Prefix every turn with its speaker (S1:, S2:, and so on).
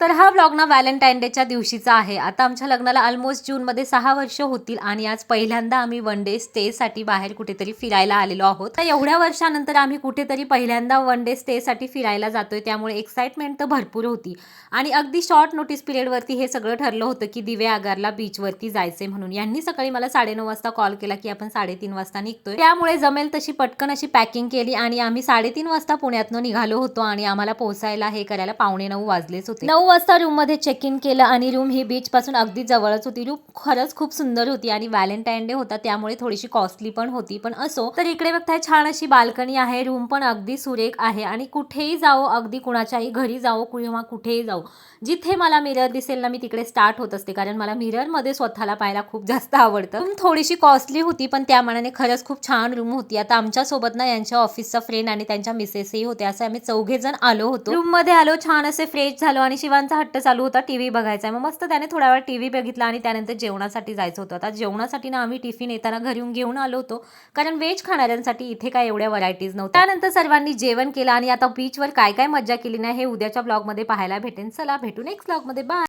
S1: तर हा व्लॉग ना व्हॅलेंटाईन डेच्या दिवशीचा आहे. आता आमच्या लग्नाला ऑलमोस्ट जूनमध्ये 6 वर्ष होतील आणि आज पहिल्यांदा आम्ही वन डे स्टेसाठी बाहेर कुठेतरी फिरायला आलेलो आहोत. तर एवढ्या वर्षानंतर आम्ही कुठेतरी पहिल्यांदा वन डे स्टेसाठी फिरायला जातोय, त्यामुळे एक्साइटमेंट तर भरपूर होती. आणि अगदी शॉर्ट नोटीस पिरियडवरती हे सगळं ठरलं होतं की दिवेआगारला बीचवरती जायचंय म्हणून. यांनी सकाळी मला 9:30 वाजता कॉल केला की आपण 3:30 वाजता निघतोय. त्यामुळे जमेल तशी पटकन अशी पॅकिंग केली आणि आम्ही 3:30 वाजता पुण्यातनं निघालो होतो आणि आम्हाला पोहोचायला हे करायला 8:45 वाजलेच होते. 9 वाजता रूममध्ये चेक इन केलं आणि रूम ही बीच पासून अगदी जवळच होती. रूम खरंच खूप सुंदर होती आणि व्हॅलेंटाईन डे होता त्यामुळे थोडीशी कॉस्टली पण होती. पण असो, तर इकडे बघताय छान अशी बाल्कनी आहे. रूम पण अगदी सुरेख आहे आणि कुठेही जाओ, अगदी कुणाच्याही घरी जाओ किंवा कुठेही जाओ, जिथे मला मिरर दिसेल ना मी तिकडे स्टार्ट होत असते, कारण मला मिरर मध्ये स्वतःला पाहायला खूप जास्त आवडतं. रूम थोडीशी कॉस्टली होती पण त्या मानाने खरंच खूप छान रूम होती. आता आमच्या सोबत ना यांच्या ऑफिसचा फ्रेंड आणि त्यांच्या मिसेसही होत्या. असे आम्ही 4घे जण आलो होतो. रूम मध्ये आलो, छान असे फ्रेश झालो आणि शिवांचा हट्ट चालू होता टीव्ही बघायचा. मग मस्त त्याने थोडा वेळ टीव्ही बघितला आणि त्यानंतर जेवणासाठी जायचं होतं. आता जेवणासाठी ना आम्ही टिफिन येताना घरून घेऊन आलो होतो, कारण व्हेज खाणाऱ्यांसाठी इथे काय एवढ्या व्हरायटीज नव्हत्या. त्यानंतर सर्वांनी जेवण केलं आणि आता बीचवर काय काय मज्जा केली ना हे उद्याच्या ब्लॉग मध्ये पाहायला भेटेल. चला भेटू नेक्स्ट ब्लॉग मध्ये. बाय.